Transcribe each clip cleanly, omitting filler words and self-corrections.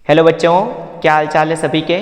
Hello बच्चों, क्या हाल चाल है सभी के?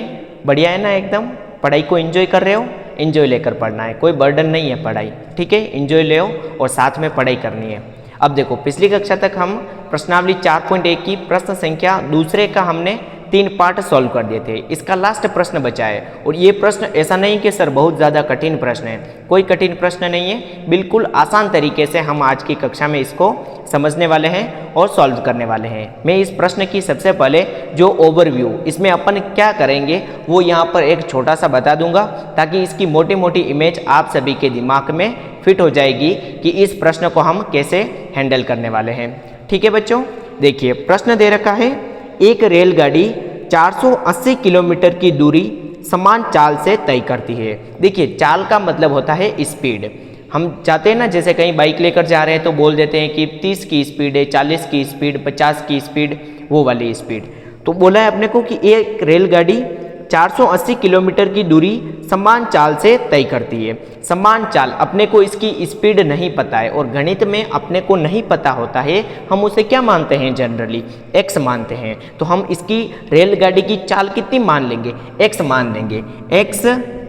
बढ़िया है ना? एकदम पढ़ाई को एंजॉय कर रहे हो? एंजॉय लेकर पढ़ना है, कोई बर्डन नहीं है पढ़ाई, ठीक है? एंजॉय ले और साथ में पढ़ाई करनी है। अब देखो, पिछली कक्षा तक हम प्रश्नावली 4.1 की प्रश्न संख्या दूसरे का हमने 3 पार्ट सॉल्व कर दिए थे। इसका लास्ट प्रश्न बचा है और ये प्रश्न ऐसा नहीं कि सर बहुत ज़्यादा कठिन प्रश्न है, कोई कठिन प्रश्न नहीं है, बिल्कुल आसान तरीके से हम आज की कक्षा में इसको समझने वाले हैं और सॉल्व करने वाले हैं। मैं इस प्रश्न की सबसे पहले जो ओवरव्यू, इसमें अपन क्या करेंगे वो यहाँ पर एक छोटा सा बता दूंगा, ताकि इसकी मोटी मोटी इमेज आप सभी के दिमाग में फिट हो जाएगी कि इस प्रश्न को हम कैसे हैंडल करने वाले हैं। ठीक है बच्चों, देखिए प्रश्न दे रखा है, एक रेलगाड़ी 480 किलोमीटर की दूरी समान चाल से तय करती है। देखिए, चाल का मतलब होता है स्पीड। हम चाहते हैं ना, जैसे कहीं बाइक लेकर जा रहे हैं तो बोल देते हैं कि 30 की स्पीड है, 40 की स्पीड, 50 की स्पीड, वो वाली स्पीड। तो बोला है अपने को कि एक रेलगाड़ी 480 किलोमीटर की दूरी समान चाल से तय करती है। समान चाल, अपने को इसकी स्पीड नहीं पता है और गणित में अपने को नहीं पता होता है, हम उसे क्या मानते हैं? जनरली x मानते हैं। तो हम इसकी रेलगाड़ी की चाल कितनी मान लेंगे? x मान लेंगे, x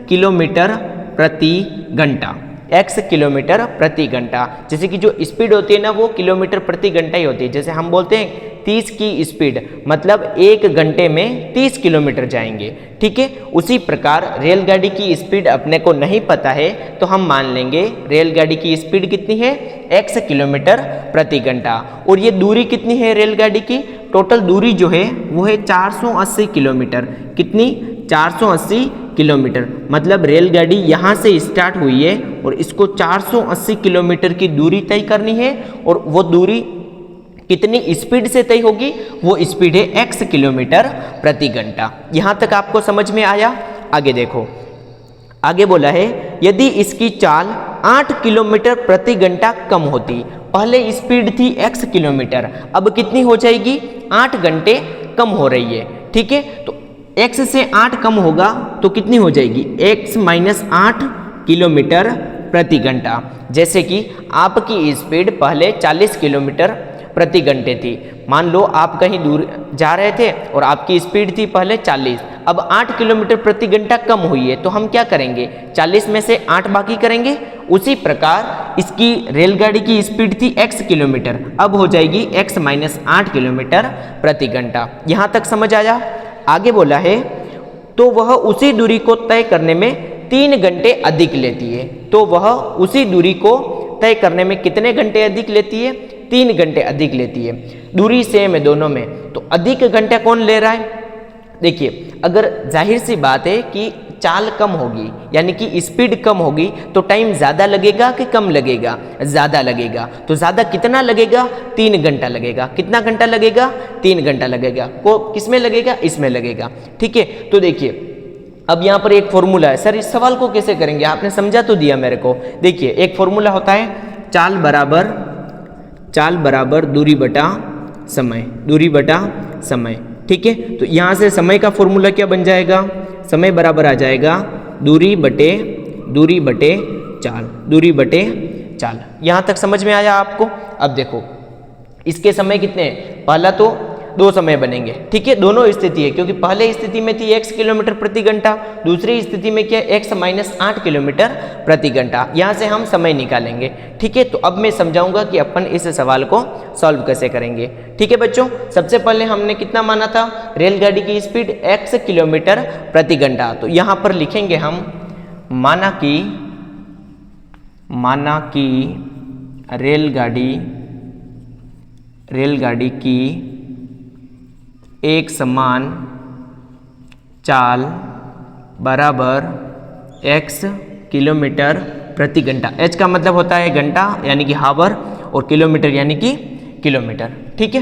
किलोमीटर प्रति घंटा, x किलोमीटर प्रति घंटा। जैसे कि जो स्पीड होती है ना, वो किलोमीटर प्रति घंटा ही होती है। जैसे हम बोलते हैं 30 की स्पीड, मतलब 1 घंटे में 30 किलोमीटर जाएंगे, ठीक है? उसी प्रकार रेलगाड़ी की स्पीड अपने को नहीं पता है, तो हम मान लेंगे रेलगाड़ी की स्पीड कितनी है? x किलोमीटर प्रति घंटा। और ये दूरी कितनी है रेलगाड़ी की? टोटल दूरी जो है वो है 480 किलोमीटर। कितनी? 480 किलोमीटर। मतलब रेलगाड़ी यहाँ से स्टार्ट हुई है और इसको 480 किलोमीटर की दूरी तय करनी है, और वो दूरी कितनी स्पीड से तय होगी? वो स्पीड है x किलोमीटर प्रति घंटा। यहाँ तक आपको समझ में आया? आगे देखो, आगे बोला है, यदि इसकी चाल 8 किलोमीटर प्रति घंटा कम होती, पहले स्पीड थी x किलोमीटर, अब कितनी हो जाएगी? 8 घंटे कम हो रही है, ठीक है? तो x से 8 कम होगा तो कितनी हो जाएगी? x माइनस 8 किलोमीटर प्रति घंटा। जैसे कि आपकी स्पीड पहले 40 किलोमीटर प्रति घंटे थी। मान लो आप कहीं दूर जा रहे थे और आपकी स्पीड थी पहले 40, अब 8 किलोमीटर प्रति घंटा कम हुई है, तो हम क्या करेंगे? 40 में से 8 बाकी करेंगे। उसी प्रकार इसकी रेलगाड़ी की स्पीड थी x किलोमीटर, अब हो जाएगी x माइनस 8 किलोमीटर प्रति घंटा। यहाँ तक समझ आया? आगे बोला है, तो वह उसी दूरी को तय करने में 3 घंटे अधिक लेती है। तो वह उसी दूरी को तय करने में कितने घंटे अधिक लेती है? 3 घंटे अधिक लेती है। दूरी सेम है दोनों में, तो अधिक घंटे कौन ले रहा है? देखिए, अगर जाहिर सी बात है कि चाल कम होगी, यानी कि स्पीड कम होगी, तो टाइम ज़्यादा लगेगा कि कम लगेगा? ज़्यादा लगेगा। तो ज़्यादा कितना लगेगा? 3 घंटा लगेगा। कितना घंटा लगेगा? 3 घंटा लगेगा। को किस में लगेगा? इसमें लगेगा, ठीक है? तो देखिए, अब यहाँ पर एक फॉर्मूला है। सर इस सवाल को कैसे करेंगे? आपने समझा तो दिया मेरे को। देखिए, एक फॉर्मूला होता है, चाल बराबर दूरी बटा समय, दूरी बटा समय, ठीक है? तो यहाँ से समय का फॉर्मूला क्या बन जाएगा? समय बराबर आ जाएगा दूरी बटे चाल, दूरी बटे चाल। यहाँ तक समझ में आया आपको? अब देखो, इसके समय कितने हैं? पहला तो 2 समय बनेंगे, ठीक है? दोनों स्थिति है, क्योंकि पहले स्थिति में थी x किलोमीटर प्रति घंटा, दूसरी स्थिति में क्या? x माइनस 8 किलोमीटर प्रति घंटा। यहाँ से हम समय निकालेंगे, ठीक है? तो अब मैं समझाऊंगा कि अपन इस सवाल को सॉल्व कैसे करेंगे, ठीक है बच्चों? सबसे पहले हमने कितना माना था? रेलगाड़ी की स्पीड x किलोमीटर प्रति घंटा। तो यहाँ पर लिखेंगे हम, माना कि रेलगाड़ी की एक समान चाल बराबर x किलोमीटर प्रति घंटा। h का मतलब होता है घंटा, यानी कि हावर, और किलोमीटर यानी कि किलोमीटर, ठीक है?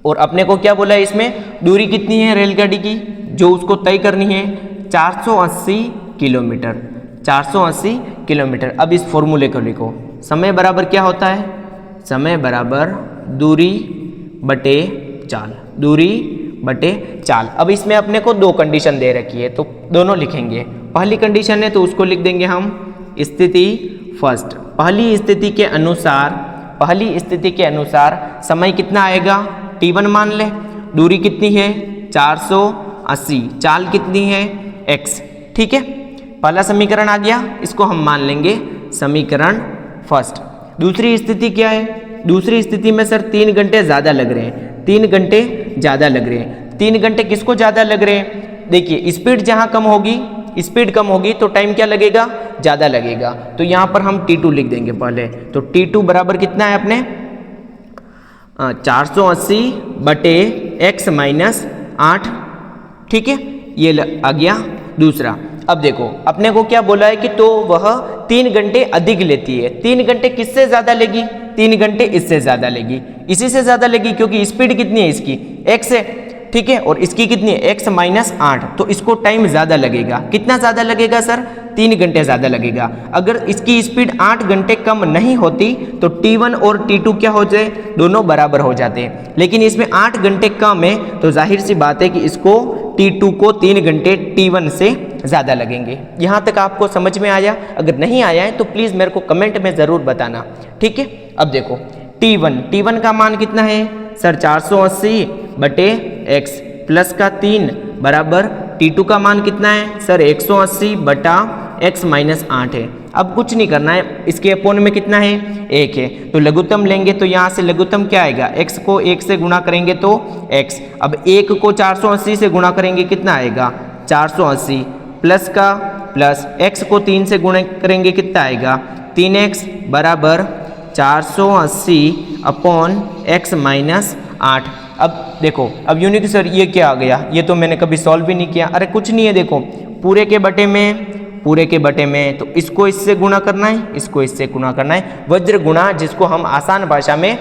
और अपने को क्या बोला है इसमें? दूरी कितनी है रेलगाड़ी की जो उसको तय करनी है? 480 किलोमीटर, 480 किलोमीटर। अब इस फॉर्मूले को लिखो, समय बराबर क्या होता है? समय बराबर दूरी बटे चाल, दूरी बटे चाल। अब इसमें अपने को 2 कंडीशन दे रखी है, तो दोनों लिखेंगे। पहली कंडीशन है तो उसको लिख देंगे हम स्थिति फर्स्ट। पहली स्थिति के अनुसार समय कितना आएगा? t1 मान ले। दूरी कितनी है? 480, चाल कितनी है x, ठीक है। पहला समीकरण आ गया, इसको हम मान लेंगे समीकरण फर्स्ट। दूसरी स्थिति क्या है, दूसरी स्थिति में सर 3 घंटे ज़्यादा लग रहे हैं, 3 घंटे ज़्यादा लग रहे हैं। 3 घंटे किसको ज़्यादा लग रहे हैं, देखिए स्पीड जहाँ कम होगी, स्पीड कम होगी तो टाइम क्या लगेगा, ज़्यादा लगेगा। तो यहाँ पर हम T2 लिख देंगे पहले। तो T2 बराबर कितना है अपने 480 बटे x माइनस 8, ठीक है, ये आ गया दूसरा। अब देखो अपने को क्या बोला है कि तो वह 3 घंटे अधिक लेती है। 3 घंटे किससे ज़्यादा लेगी, 3 घंटे इससे ज़्यादा लेगी, इसी से ज़्यादा लेगी क्योंकि स्पीड कितनी है इसकी x है, ठीक है, और इसकी कितनी है x माइनस 8, तो इसको टाइम ज़्यादा लगेगा। कितना ज़्यादा लगेगा सर, 3 घंटे ज़्यादा लगेगा। अगर इसकी स्पीड 8 घंटे कम नहीं होती तो T1 और T2 क्या हो जाए, दोनों बराबर हो जाते हैं, लेकिन इसमें 8 घंटे कम है तो जाहिर सी बात है कि इसको T2 को 3 घंटे T1 से ज़्यादा लगेंगे। यहाँ तक आपको समझ में आया? अगर नहीं आया है तो प्लीज़ मेरे को कमेंट में ज़रूर बताना, ठीक है। अब देखो T1 का मान कितना है सर, 480 बटे x प्लस का 3 बराबर T2 का मान कितना है सर, 180 बटा x माइनस 8 है। अब कुछ नहीं करना है, इसके अपोन में कितना है 1 है, तो लघुत्तम लेंगे तो यहाँ से लघुत्तम क्या आएगा, x को 1 से गुणा करेंगे तो x, अब 1 को 480 से गुणा करेंगे कितना आएगा 480, प्लस का प्लस x को 3 से गुणा करेंगे कितना आएगा 3x बराबर 480 अपॉन x माइनस 8। अब देखो, अब यूनिक सर ये क्या आ गया, ये तो मैंने कभी सॉल्व भी नहीं किया। अरे कुछ नहीं है, देखो पूरे के बटे में तो इसको इससे गुणा करना है, इसको इससे गुणा करना है, वज्र गुणा, जिसको हम आसान भाषा में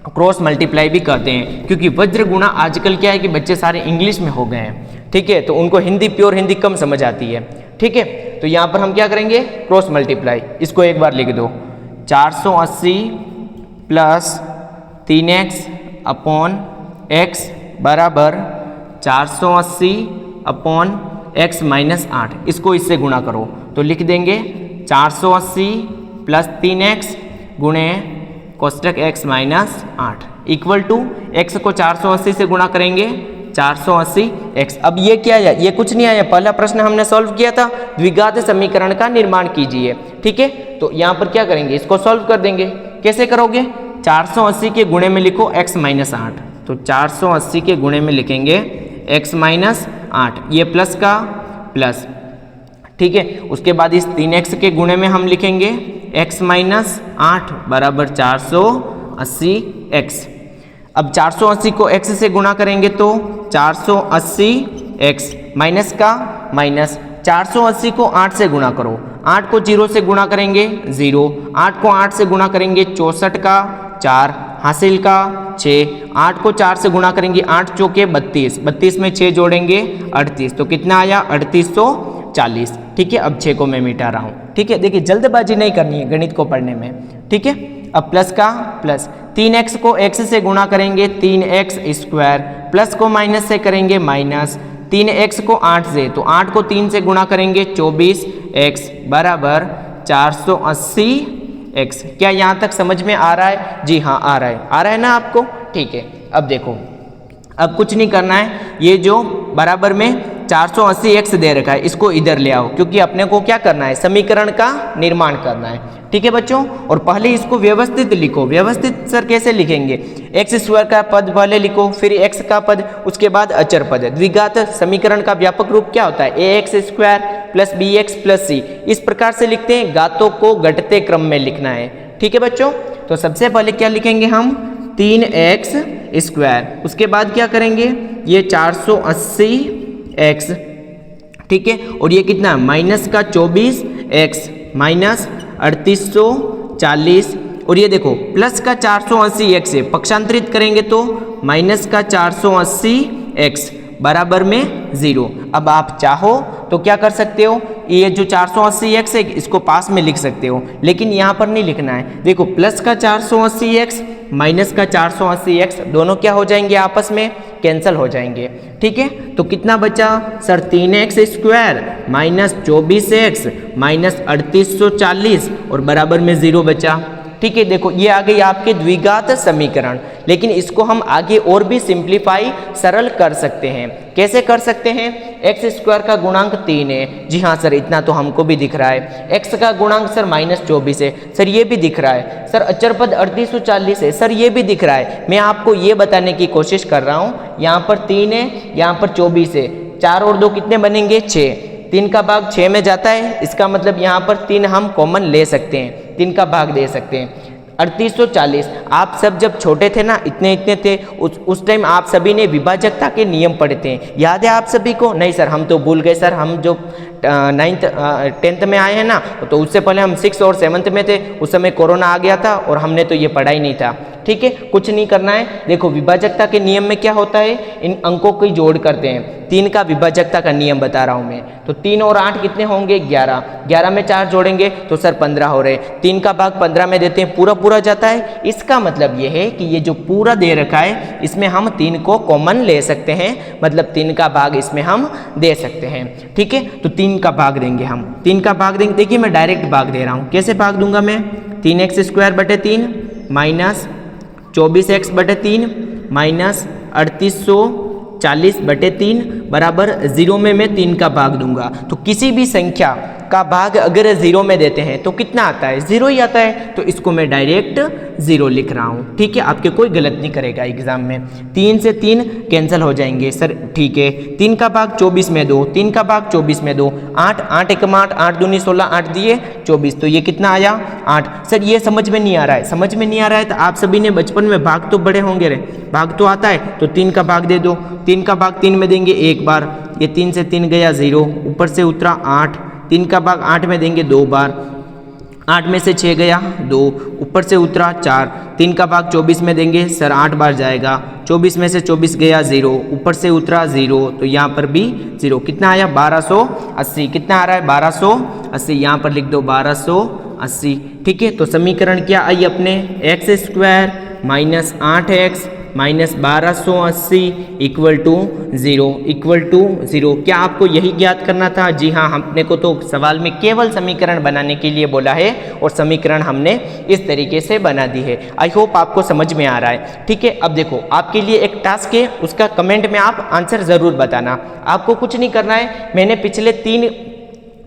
क्रॉस मल्टीप्लाई भी कहते हैं, क्योंकि वज्र गुणा आजकल क्या है कि बच्चे सारे इंग्लिश में हो गए हैं, ठीक है, तो उनको हिंदी प्योर हिंदी कम समझ आती है, ठीक है। तो यहाँ पर हम क्या करेंगे, क्रॉस मल्टीप्लाई, इसको एक बार लिख दो, 480 प्लस 3x अपॉन x बराबर 480 अपॉन x माइनस 8, इसको इससे गुणा करो तो लिख देंगे 480 प्लस 3x गुणे कोष्टक x minus 8 equal to x को 480 से गुणा करेंगे 480x। अब ये क्या है, ये कुछ नहीं आया, पहला प्रश्न हमने सॉल्व किया था, द्विघात समीकरण का निर्माण कीजिए, ठीक है। तो यहाँ पर क्या करेंगे, इसको सॉल्व कर देंगे। कैसे करोगे, 480 के गुणे में लिखो x माइनस 8, तो 480 के गुणे में लिखेंगे x माइनस 8, ये प्लस का प्लस, ठीक है। उसके बाद इस 3x के गुणे में हम लिखेंगे x माइनस 8 बराबर 480x। अब 480 को x से गुणा करेंगे तो 480x माइनस का माइनस, 480 को 8 से गुणा करो, 8 को 0 से गुणा करेंगे 0, 8 को 8 से गुणा करेंगे 64 का 4 हासिल का 6, 8 को 4 से गुणा करेंगे 8 चौके 32, 32 में 6 जोड़ेंगे 38, तो कितना आया 3840, ठीक है। अब 6 को मैं मिटा रहा हूँ, ठीक है। देखिए जल्दबाजी नहीं करनी है गणित को पढ़ने में, ठीक है। अब प्लस का प्लस, 3x को x से गुणा करेंगे 3x स्क्वायर, प्लस को माइनस से करेंगे माइनस, 3x को 8 से, तो 8 को 3 से गुणा करेंगे 24x बराबर 480x। क्या यहाँ तक समझ में आ रहा है? जी हाँ आ रहा है ना आपको, ठीक है। अब देखो, अब कुछ नहीं करना है, ये जो बराबर में 480x दे रखा है इसको इधर ले आओ, क्योंकि अपने को क्या करना है, समीकरण का निर्माण करना है, ठीक है बच्चों। और पहले इसको व्यवस्थित लिखो। व्यवस्थित सर कैसे लिखेंगे, x स्क्वायर का पद पहले लिखो, फिर x का पद, उसके बाद अचर पद। द्विघात समीकरण का व्यापक रूप क्या होता है, ax square plus bx plus c, इस प्रकार से लिखते हैं। घातों को घटते क्रम में लिखना है, ठीक है बच्चों। तो सबसे पहले क्या लिखेंगे हम, 3x स्क्वायर, उसके बाद क्या करेंगे, ये 480x, ठीक है, और ये कितना माइनस का 24x माइनस 3840, और ये देखो प्लस का 480x है, पक्षांतरित करेंगे तो माइनस का 480x बराबर में 0। अब आप चाहो तो क्या कर सकते हो, ये जो 480x है इसको पास में लिख सकते हो, लेकिन यहाँ पर नहीं लिखना है। देखो प्लस का 480x माइनस का 480x दोनों क्या हो जाएंगे, आपस में कैंसिल हो जाएंगे, ठीक है। तो कितना बचा sir, 3x square minus 24x minus 3840 और बराबर में 0 बचा, ठीक है, देखो ये आ गई आपके द्विघात समीकरण। लेकिन इसको हम आगे और भी सिंप्लीफाई सरल कर सकते हैं। कैसे कर सकते हैं? एक्स स्क्वायर का गुणांक 3 है, जी हाँ सर इतना तो हमको भी दिख रहा है। एक्स का गुणांक सर -24 है, सर ये भी दिख रहा है। सर अचर पद 3840 है, सर ये भी दिख रहा है। मैं आपको ये बताने की कोशिश कर रहा हूँ, यहाँ पर 3 है, यहाँ पर 24 है, 4 और 2 कितने बनेंगे? 6। 3 का भाग 6 में जाता है, इसका मतलब यहाँ पर 3 हम कॉमन ले सकते हैं, 3 का भाग दे सकते हैं। 3840, आप सब जब छोटे थे ना, इतने इतने थे, उस टाइम आप सभी ने विभाजकता के नियम पढ़े थे, याद है आप सभी को? नहीं सर हम तो भूल गए सर, हम जो 10th में आए हैं ना, तो उससे पहले हम 6th और 7th में थे, उस समय कोरोना आ गया था और हमने तो ये पढ़ा ही नहीं था। ठीक है, कुछ नहीं करना है। देखो विभाजकता के नियम में क्या होता है, इन अंकों की जोड़ करते हैं। 3 का विभाजकता का नियम बता रहा हूँ मैं, तो 3 और 8 कितने होंगे? 11। 11 में 4 जोड़ेंगे तो सर 15 हो रहे। 3 का भाग 15 में देते हैं, पूरा पूरा जाता है। इसका मतलब ये है कि ये जो पूरा दे रखा है इसमें हम 3 को कॉमन ले सकते हैं, मतलब 3 का भाग इसमें हम दे सकते हैं। ठीक है, तो 3 का भाग देंगे हम, 3 का भाग देंगे। देखिए मैं डायरेक्ट भाग दे रहा हूँ, कैसे भाग दूंगा मैं? 3x² माइनस 24x/3 माइनस 3840/3 बराबर 0 में मैं 3 का भाग दूंगा। तो किसी भी संख्या का भाग अगर 0 में देते हैं तो कितना आता है? 0 ही आता है। तो इसको मैं डायरेक्ट 0 लिख रहा हूँ। ठीक है, आपके कोई गलत नहीं करेगा एग्जाम में। 3 से 3 कैंसिल हो जाएंगे सर, ठीक है। 3 का भाग 24 में दो, 3 का भाग 24 में दो, 8 8 1 8 8 दूनी 16, 8 दिए 24, तो ये कितना आया? 8। सर ये समझ में नहीं आ रहा है, समझ में नहीं आ रहा है तो आप सभी ने बचपन में भाग तो बड़े होंगे रे, भाग तो आता है, तो 3 का भाग दे दो। 3 का भाग 3 में देंगे एक बार, ये 3 से 3 गया 0, ऊपर से उतरा 8। 3 का भाग 8 में देंगे 2 बार, 8 में से 6 गया 2, ऊपर से उतरा 4। 3 का भाग 24 में देंगे सर 8 बार जाएगा, 24 में से 24 गया 0, ऊपर से उतरा 0, तो यहाँ पर भी 0। कितना आया? 1280। कितना आ रहा है? 1280। यहाँ पर लिख दो 1280। ठीक है, तो समीकरण क्या आई अपने? x² minus 8x minus 1280 equal to 0। क्या आपको यही ज्ञात करना था? जी हाँ, हमने को तो सवाल में केवल समीकरण बनाने के लिए बोला है और समीकरण हमने इस तरीके से बना दी है। आई होप आपको समझ में आ रहा है। ठीक है, अब देखो आपके लिए एक टास्क है, उसका कमेंट में आप आंसर ज़रूर बताना। आपको कुछ नहीं करना है, मैंने पिछले 3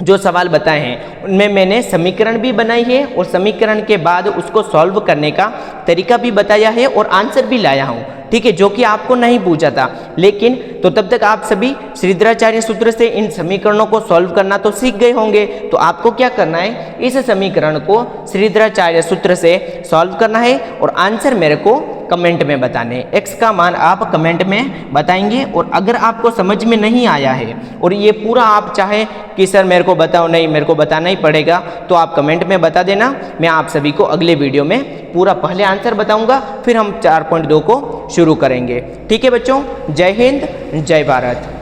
जो सवाल बताए हैं उनमें मैंने समीकरण भी बनाई है और समीकरण के बाद उसको सॉल्व करने का तरीका भी बताया है और आंसर भी लाया हूँ। ठीक है, जो कि आपको नहीं पूछा था, लेकिन तो तब तक आप सभी श्रीधराचार्य सूत्र से इन समीकरणों को सॉल्व करना तो सीख गए होंगे। तो आपको क्या करना है, इस समीकरण को श्रीधराचार्य सूत्र से सॉल्व करना है और आंसर मेरे को कमेंट में बताने। x का मान आप कमेंट में बताएंगे और अगर आपको समझ में नहीं आया है और ये पूरा आप चाहे कि सर मेरे को बताओ, नहीं मेरे को बताना ही पड़ेगा, तो आप कमेंट में बता देना। मैं आप सभी को अगले वीडियो में पूरा पहले आंसर बताऊंगा, फिर हम 4.2 को शुरू करेंगे। ठीक है बच्चों, जय हिंद, जय भारत।